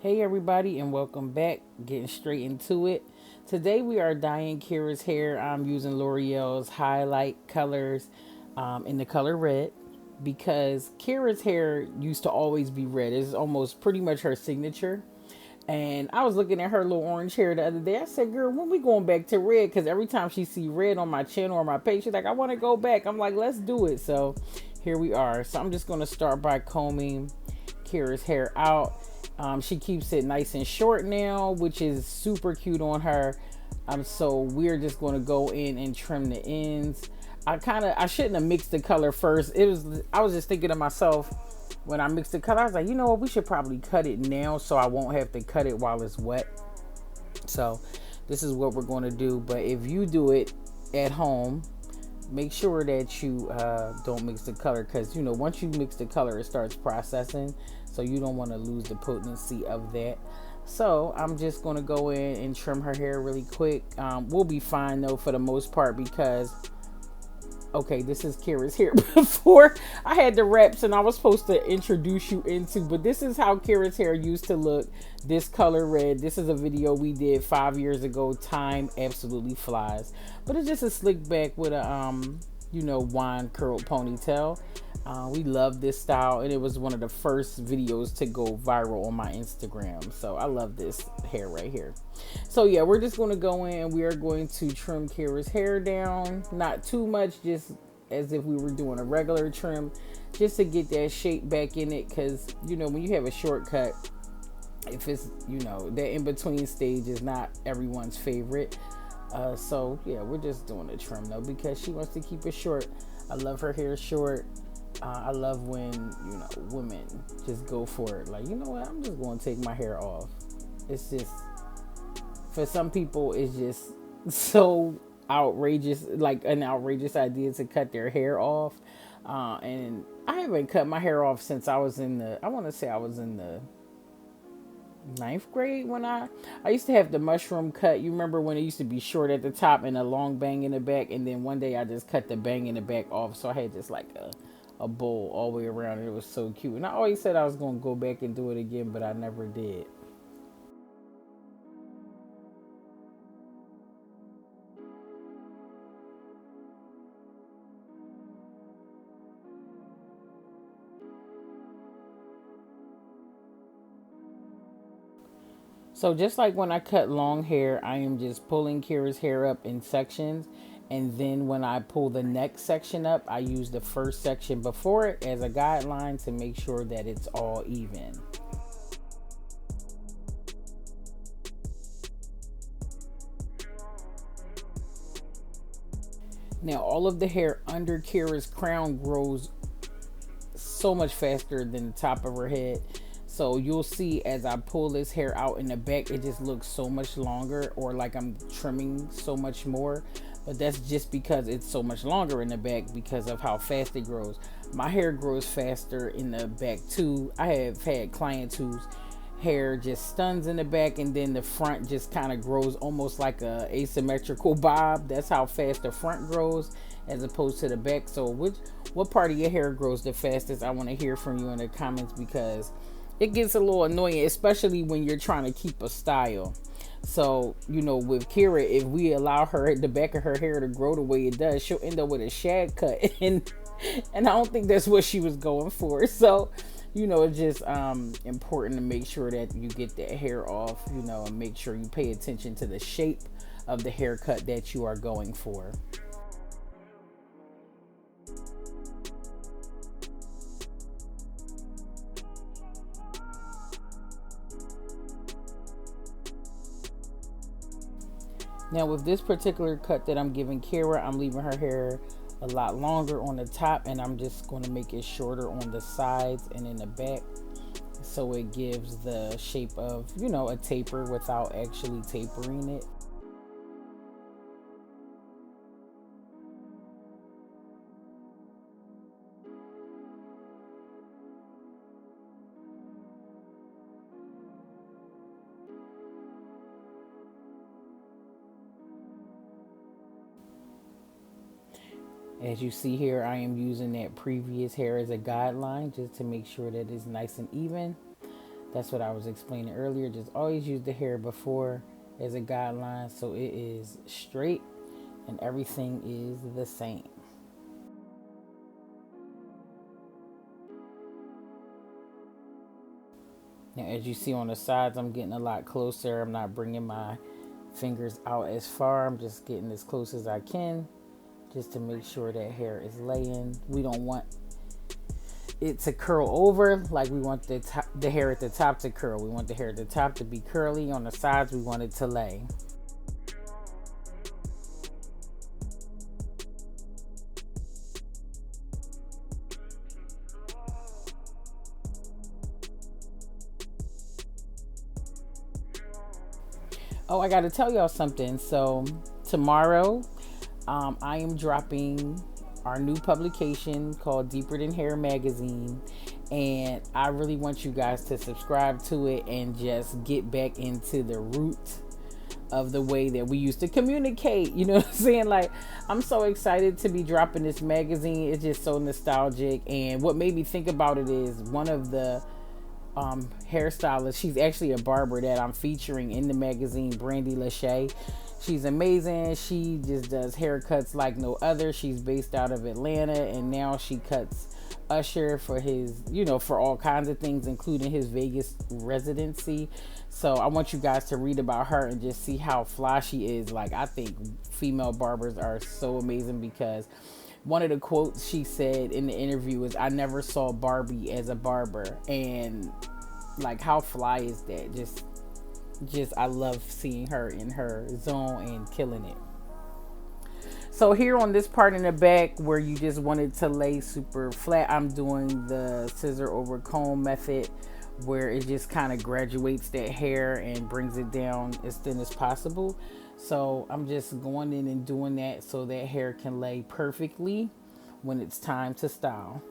Hey everybody and welcome back. Getting straight into it. Today we are dyeing Kira's hair. I'm using L'Oreal's highlight colors in the color red because Kira's hair used to always be red. It's almost pretty much her signature. And I was looking at her little orange hair the other day. I said, girl, when we going back to red? Because every time she see red on my channel or my page, she's like, I want to go back. I'm like, let's do it. So here we are. So I'm just going to start by combing Kira's hair out. She keeps it nice and short now, which is super cute on her. So we're just going to go in and trim the ends. I shouldn't have mixed the color first. I was just thinking to myself when I mixed the color, I was like, you know what, we should probably cut it now so I won't have to cut it while it's wet. So this is what we're going to do. But if you do it at home, make sure that you don't mix the color, because once you mix the color it starts processing, so you don't want to lose the potency of that. So I'm just going to go in and trim her hair really quick. We'll be fine though for the most part, because okay, this is Kira's hair before I had the reps and I was supposed to introduce you into, but this is how Kira's hair used to look, this color red. This is a video we did 5 years ago. Time absolutely flies. But it's just a slick back with a wine curled ponytail. We love this style, and it was one of the first videos to go viral on my Instagram. So I love this hair right here. So yeah, we're just going to go in and we are going to trim Kira's hair down. Not too much, just as if we were doing a regular trim, just to get that shape back in it. Because when you have a shortcut, if it's that in between stage is not everyone's favorite. So yeah, we're just doing a trim though because she wants to keep it short. I love her hair short. I love when women just go for it. Like, you know what, I'm just going to take my hair off. It's just, for some people it's just so outrageous, like an outrageous idea to cut their hair off. And I haven't cut my hair off since I was in the, I want to say I was in the ninth grade, when I used to have the mushroom cut. You remember when it used to be short at the top and a long bang in the back, and then one day I just cut the bang in the back off, so I had just like a bowl all the way around, and it was so cute. And I always said I was going to go back and do it again, but I never did. So just like when I cut long hair, I am just pulling Kira's hair up in sections. And then when I pull the next section up, I use the first section before it as a guideline to make sure that it's all even. Now all of the hair under Kira's crown grows so much faster than the top of her head. So you'll see as I pull this hair out in the back, it just looks so much longer, or like I'm trimming so much more. But that's just because it's so much longer in the back because of how fast it grows. My hair grows faster in the back too. I have had clients whose hair just stuns in the back, and then the front just kind of grows almost like a asymmetrical bob. That's how fast the front grows as opposed to the back. So what part of your hair grows the fastest? I want to hear from you in the comments, because it gets a little annoying, especially when you're trying to keep a style. So, with Keira, if we allow her the back of her hair to grow the way it does, she'll end up with a shag cut. And I don't think that's what she was going for. So, it's just important to make sure that you get that hair off, and make sure you pay attention to the shape of the haircut that you are going for. Now with this particular cut that I'm giving Keira, I'm leaving her hair a lot longer on the top, and I'm just going to make it shorter on the sides and in the back, so it gives the shape of, a taper without actually tapering it. As you see here, I am using that previous hair as a guideline just to make sure that it's nice and even. That's what I was explaining earlier. Just always use the hair before as a guideline so it is straight and everything is the same. Now, as you see on the sides, I'm getting a lot closer. I'm not bringing my fingers out as far. I'm just getting as close as I can just to make sure that hair is laying. We don't want it to curl over. Like, we want the hair at the top to curl. We want the hair at the top to be curly. On the sides, we want it to lay. Oh, I got to tell y'all something. So tomorrow, I am dropping our new publication called Deeper Than Hair magazine, and I really want you guys to subscribe to it and just get back into the roots of the way that we used to communicate. You know what I'm saying? Like, I'm so excited to be dropping this magazine. It's just so nostalgic. And what made me think about it is one of the hairstylist. She's actually a barber that I'm featuring in the magazine, Brandy Lachey. She's amazing. She just does haircuts like no other. She's based out of Atlanta, and now she cuts Usher for his, for all kinds of things, including his Vegas residency. So I want you guys to read about her and just see how fly she is. Like, I think female barbers are so amazing because one of the quotes she said in the interview is, "I never saw Barbie as a barber." And like, how fly is that? Just I love seeing her in her zone and killing it. So here on this part in the back where you just wanted to lay super flat, I'm doing the scissor over comb method, where it just kind of graduates that hair and brings it down as thin as possible. So I'm just going in and doing that so that hair can lay perfectly when it's time to style.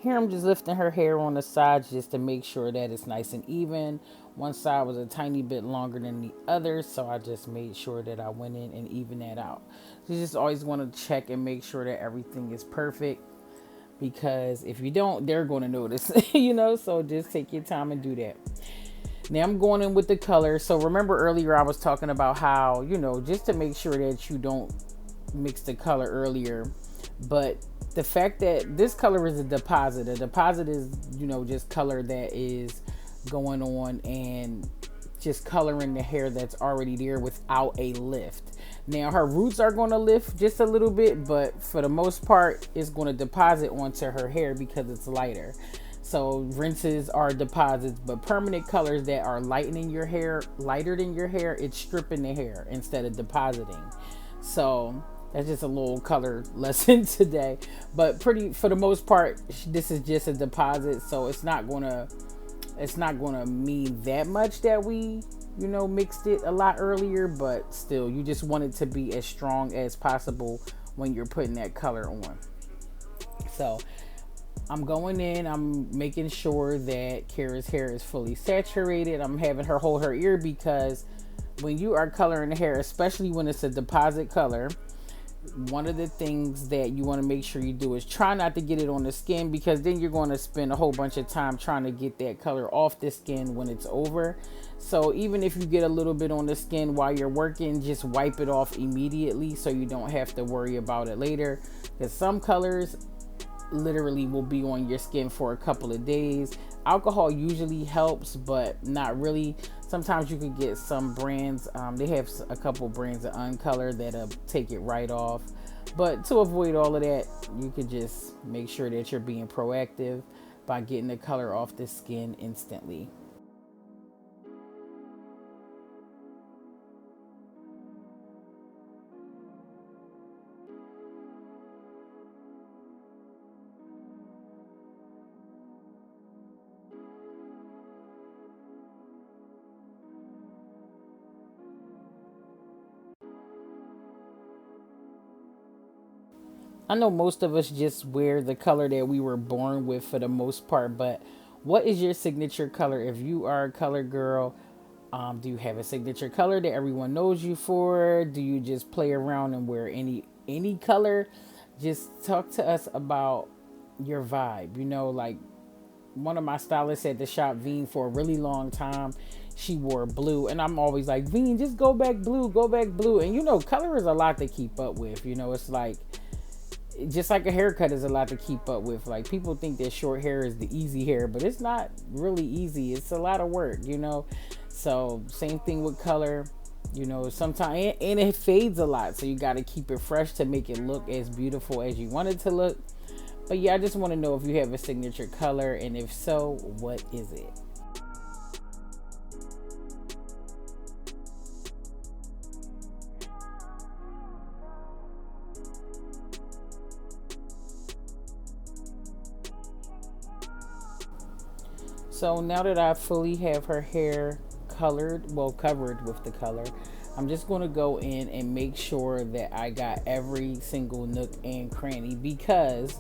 Here I'm just lifting her hair on the sides just to make sure that it's nice and even. One side was a tiny bit longer than the other, so I just made sure that I went in and evened that out. So you just always want to check and make sure that everything is perfect, because if you don't, they're going to notice, so just take your time and do that. Now I'm going in with the color. So remember earlier I was talking about how, just to make sure that you don't mix the color earlier. But the fact that this color is a deposit is, just color that is going on and just coloring the hair that's already there without a lift. Now her roots are going to lift just a little bit, but for the most part, it's going to deposit onto her hair because it's lighter. So rinses are deposits, but permanent colors that are lightening your hair, lighter than your hair, it's stripping the hair instead of depositing. So that's just a little color lesson today. But for the most part, this is just a deposit, so it's not gonna mean that much that we, mixed it a lot earlier, but still, you just want it to be as strong as possible when you're putting that color on. So I'm going in, I'm making sure that Keira's hair is fully saturated. I'm having her hold her ear because when you are coloring the hair, especially when it's a deposit color, one of the things that you want to make sure you do is try not to get it on the skin, because then you're going to spend a whole bunch of time trying to get that color off the skin when it's over. So even if you get a little bit on the skin while you're working, just wipe it off immediately so you don't have to worry about it later, because some colors literally will be on your skin for a couple of days. Alcohol usually helps, but not really. Sometimes you could get some brands, they have a couple brands of Uncolor that'll take it right off. But to avoid all of that, you could just make sure that you're being proactive by getting the color off the skin instantly. I know most of us just wear the color that we were born with for the most part, but what is your signature color? If you are a color girl, do you have a signature color that everyone knows you for? Do you just play around and wear any color? Just talk to us about your vibe. Like one of my stylists at the shop, Veen, for a really long time, she wore blue, and I'm always like, Veen, just go back blue. And color is a lot to keep up with. It's like just like a haircut is a lot to keep up with. Like people think that short hair is the easy hair, but it's not really easy. It's a lot of work. So same thing with color. Sometimes and it fades a lot, so you got to keep it fresh to make it look as beautiful as you want it to look. But yeah, I just want to know if you have a signature color, and if so, what is it? So now that I fully have her hair colored, well, covered with the color, I'm just going to go in and make sure that I got every single nook and cranny, because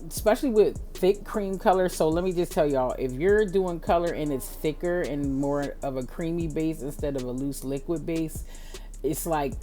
especially with thick cream color. So let me just tell y'all, if you're doing color and it's thicker and more of a creamy base instead of a loose liquid base, it's like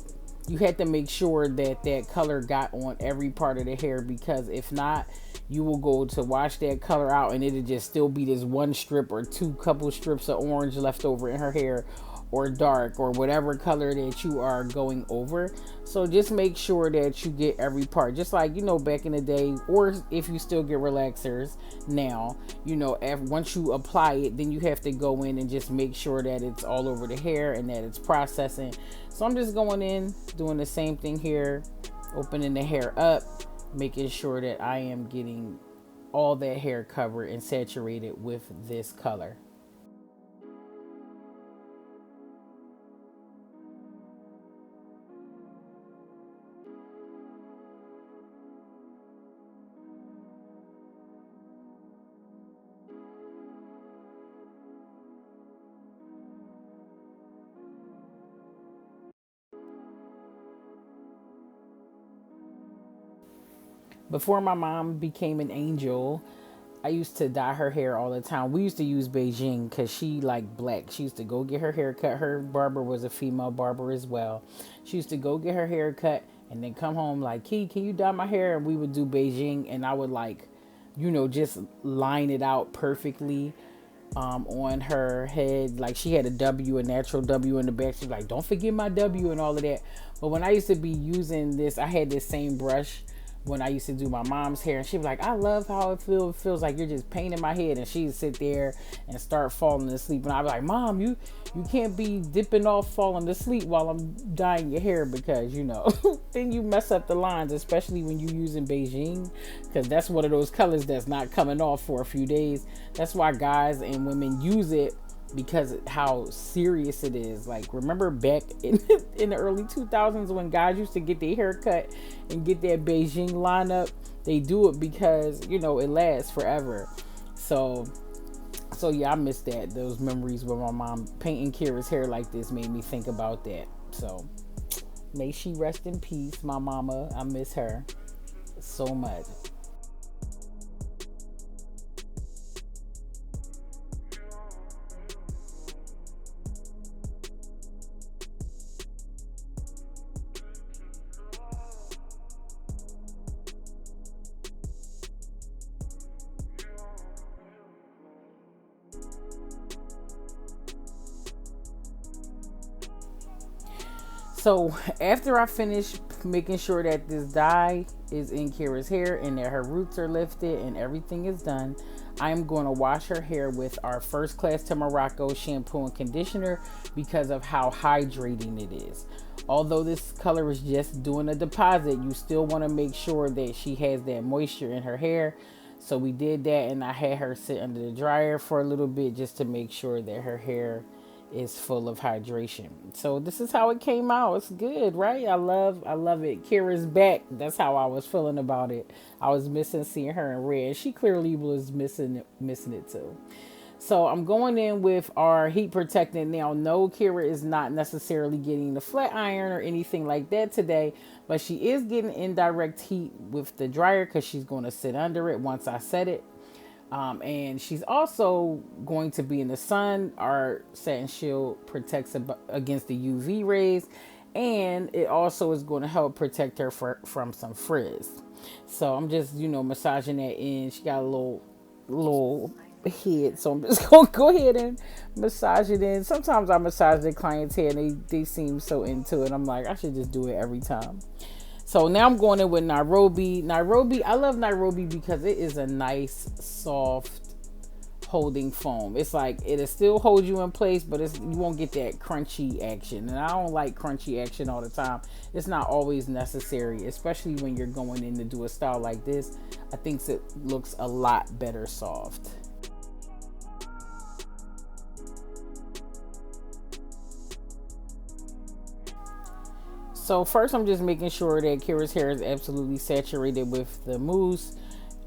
you had to make sure that that color got on every part of the hair, because if not, you will go to wash that color out and it'll just still be this one strip or two couple strips of orange left over in her hair, or dark, or whatever color that you are going over. So just make sure that you get every part, just like back in the day, or if you still get relaxers now, once you apply it, then you have to go in and just make sure that it's all over the hair and that it's processing. So I'm just going in, doing the same thing here, opening the hair up, making sure that I am getting all that hair covered and saturated with this color. Before my mom became an angel, I used to dye her hair all the time. We used to use Beijing because she liked black. She used to go get her hair cut. Her barber was a female barber as well. She used to go get her hair cut and then come home like, Key, can you dye my hair? And we would do Beijing, and I would like, just line it out perfectly on her head. Like she had a W, a natural W in the back. She's like, don't forget my W and all of that. But when I used to be using this, I had this same brush when I used to do my mom's hair, and she'd be like, I love how it feels. It feels like you're just painting my head. And she'd sit there and start falling asleep. And I'd be like, Mom, you can't be dipping off falling asleep while I'm dyeing your hair, because then you mess up the lines, especially when you're using Beijing, because that's one of those colors that's not coming off for a few days. That's why guys and women use it, because how serious it is. Like remember back in in the early 2000s when guys used to get their hair cut and get that Beijing lineup? They do it because it lasts forever. So yeah, I miss that. Those memories with my mom painting Kira's hair like this made me think about that. So may she rest in peace, my mama. I miss her so much. So after I finish making sure that this dye is in Kira's hair and that her roots are lifted and everything is done, I'm going to wash her hair with our first class to Morocco shampoo and conditioner, because of how hydrating it is. Although this color is just doing a deposit, you still want to make sure that she has that moisture in her hair. So we did that, and I had her sit under the dryer for a little bit just to make sure that her hair is full of hydration. So this is how it came out. It's good, right? I love it. Kira's back. That's how I was feeling about it. I was missing seeing her in red. She clearly was missing it too. So I'm going in with our heat protectant. Now, no, Kira is not necessarily getting the flat iron or anything like that today, but she is getting indirect heat with the dryer because she's going to sit under it once I set it. And she's also going to be in the sun. Our satin shield protects against the UV rays, and it also is going to help protect her from some frizz. So I'm just, massaging that in. She got a little head, so I'm just gonna go ahead and massage it in. Sometimes I massage the client's head, and they seem so into it. I'm like, I should just do it every time. So now I'm going in with Nairobi. I love Nairobi because it is a nice, soft holding foam. It's like it'll still hold you in place, but you won't get that crunchy action. And I don't like crunchy action all the time. It's not always necessary, especially when you're going in to do a style like this. I think it looks a lot better soft. So first, I'm just making sure that Kira's hair is absolutely saturated with the mousse,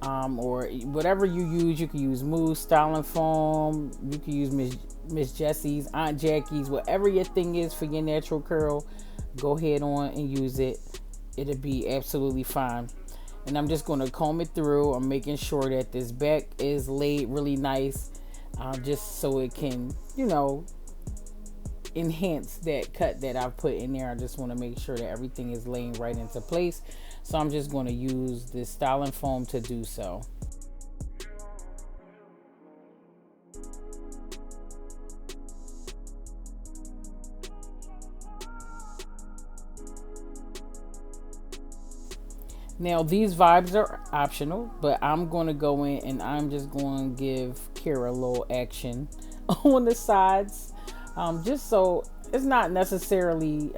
or whatever you use. You can use mousse, styling foam. You can use Miss Jessie's, Aunt Jackie's, whatever your thing is for your natural curl. Go ahead on and use it. It'll be absolutely fine. And I'm just going to comb it through. I'm making sure that this back is laid really nice, just so it can, enhance that cut that I've put in there. I just want to make sure that everything is laying right into place. So I'm just going to use this styling foam to do so. Now these vibes are optional, but I'm going to go in and I'm just going to give Keira a little action on the sides, just so it's not necessarily.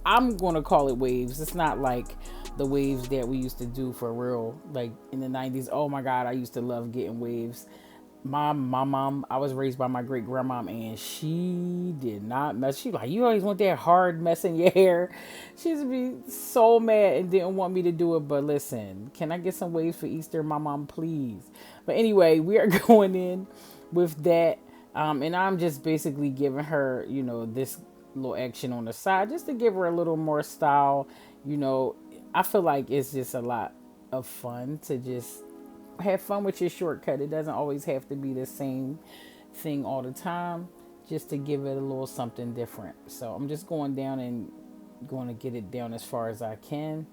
I'm going to call it waves. It's not like the waves that we used to do for real, like in the 90s. Oh my God, I used to love getting waves. My mom, I was raised by my great grandmom, and she did not mess. She like, you always want that hard mess in your hair. She used to be so mad and didn't want me to do it. But listen, can I get some waves for Easter, my mom, please? But anyway, we are going in with that, and I'm just basically giving her, this little action on the side just to give her a little more style. I feel like it's just a lot of fun to just have fun with your shortcut. It doesn't always have to be the same thing all the time, just to give it a little something different. So I'm just going down and going to get it down as far as I can.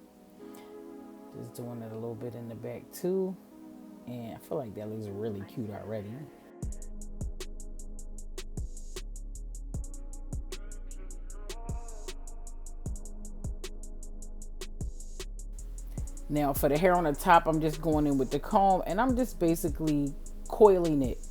Just doing it a little bit in the back too. And I feel like that looks really cute already. Now for the hair on the top, I'm just going in with the comb and I'm just basically coiling it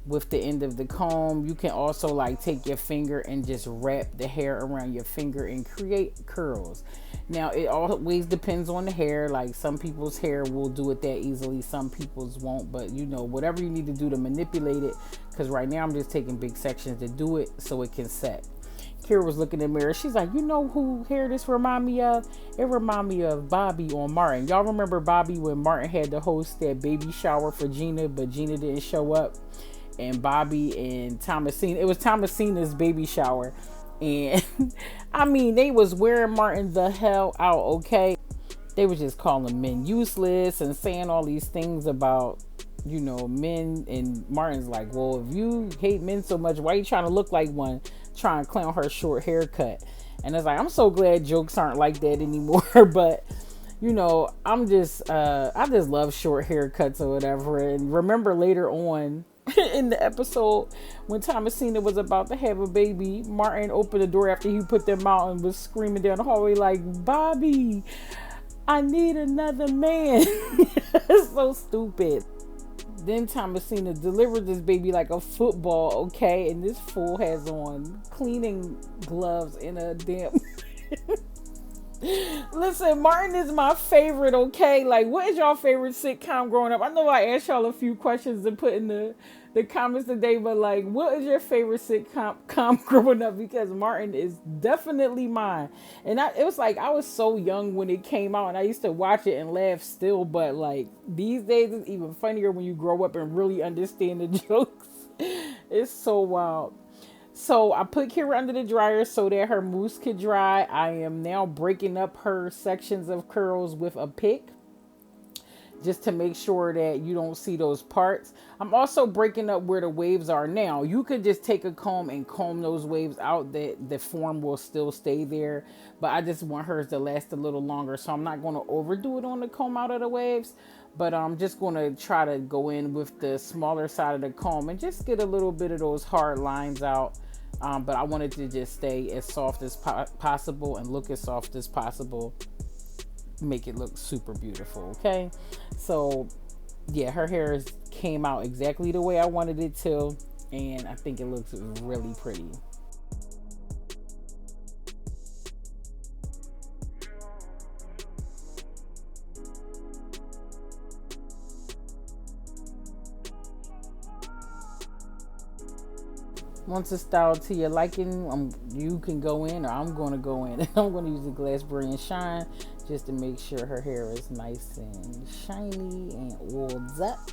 with the end of the comb. You can also like take your finger and just wrap the hair around your finger and create curls. Now it always depends on the hair. Like some people's hair will do it that easily, some people's won't, but whatever you need to do to manipulate it, because right now I'm just taking big sections to do it so it can set. Keira was looking in the mirror. She's like, you know who hair this remind me of? It remind me of Bobby on Martin. Y'all remember Bobby when Martin had to host that baby shower for Gina, but Gina didn't show up? And Bobby and Thomasina, it was Thomasina's baby shower. And I mean, they was wearing Martin the hell out, okay? They was just calling men useless and saying all these things about, men. And Martin's like, well, if you hate men so much, why are you trying to look like one? Trying to clown her short haircut. And it's like, I'm so glad jokes aren't like that anymore. But I just love short haircuts or whatever. And remember later on in the episode when Thomasina was about to have a baby, Martin opened the door after he put them out and was screaming down the hallway like, Bobby, I need another man. It's so stupid. Then Thomasina delivered this baby like a football, okay? And this fool has on cleaning gloves in a damn... Listen, Martin is my favorite, okay? Like, what is y'all favorite sitcom growing up? I know I asked y'all a few questions to put in the comments today, but like, what is your favorite sitcom growing up? Because Martin is definitely mine. And it was like, I was so young when it came out and I used to watch it and laugh still, but like these days it's even funnier when you grow up and really understand the jokes. It's so wild. So I put Kira under the dryer so that her mousse could dry. I am now breaking up her sections of curls with a pick just to make sure that you don't see those parts. I'm also breaking up where the waves are now. You could just take a comb and comb those waves out, that the form will still stay there. But I just want hers to last a little longer. So I'm not going to overdo it on the comb out of the waves. But I'm just going to try to go in with the smaller side of the comb and just get a little bit of those hard lines out. But I wanted to just stay as soft as possible and look as soft as possible, make it look super beautiful. Okay, so yeah, her hair came out exactly the way I wanted it to, and I think it looks really pretty. Once it's styled to your liking, you can go in, or I'm going to go in. I'm going to use the Glass Brilliant Shine just to make sure her hair is nice and shiny and oiled up.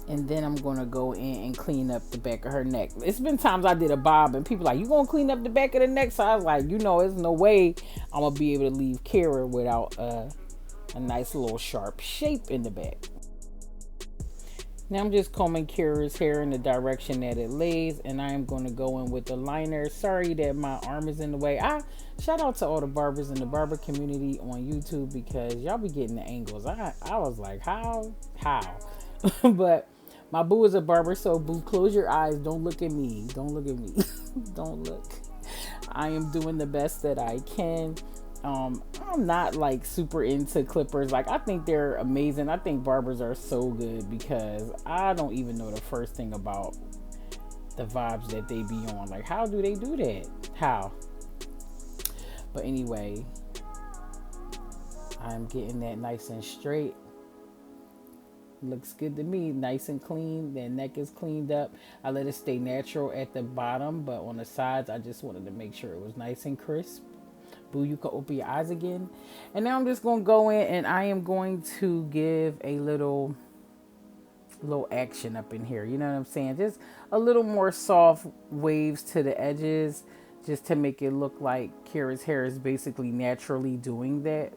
And then I'm going to go in and clean up the back of her neck. It's been times I did a bob and people like, you going to clean up the back of the neck? So I was like, there's no way I'm going to be able to leave Keira without a nice little sharp shape in the back. Now I'm just combing Keira's hair in the direction that it lays, and I am going to go in with the liner. Sorry that my arm is in the way. Shout out to all the barbers in the barber community on YouTube, because y'all be getting the angles. I was like, how? But my boo is a barber, so boo, close your eyes. Don't look at me. Don't look at me. Don't look. I am doing the best that I can. I'm not like super into clippers. Like, I think they're amazing. I think barbers are so good because I don't even know the first thing about the vibes that they be on. Like, how do they do that? How? But anyway, I'm getting that nice and straight. Looks good to me, nice and clean. The neck is cleaned up. I let it stay natural at the bottom, but on the sides I just wanted to make sure it was nice and crisp. Boo, you can open your eyes again. And now I'm just going to go in and I am going to give a little action up in here. You know what I'm saying? Just a little more soft waves to the edges, just to make it look like Keira's hair is basically naturally doing that.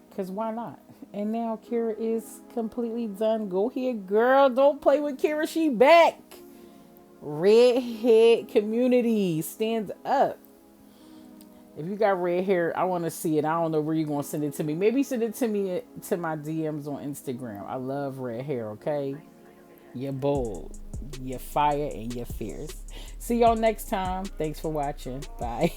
Because why not? And now Keira is completely done. Go ahead, girl. Don't play with Keira. She back. Redhead community stands up. If you got red hair, I want to see it. I don't know where you're going to send it to me. Maybe send it to me to my DMs on Instagram. I love red hair, okay? You're bold, you're fire, and you're fierce. See y'all next time. Thanks for watching. Bye.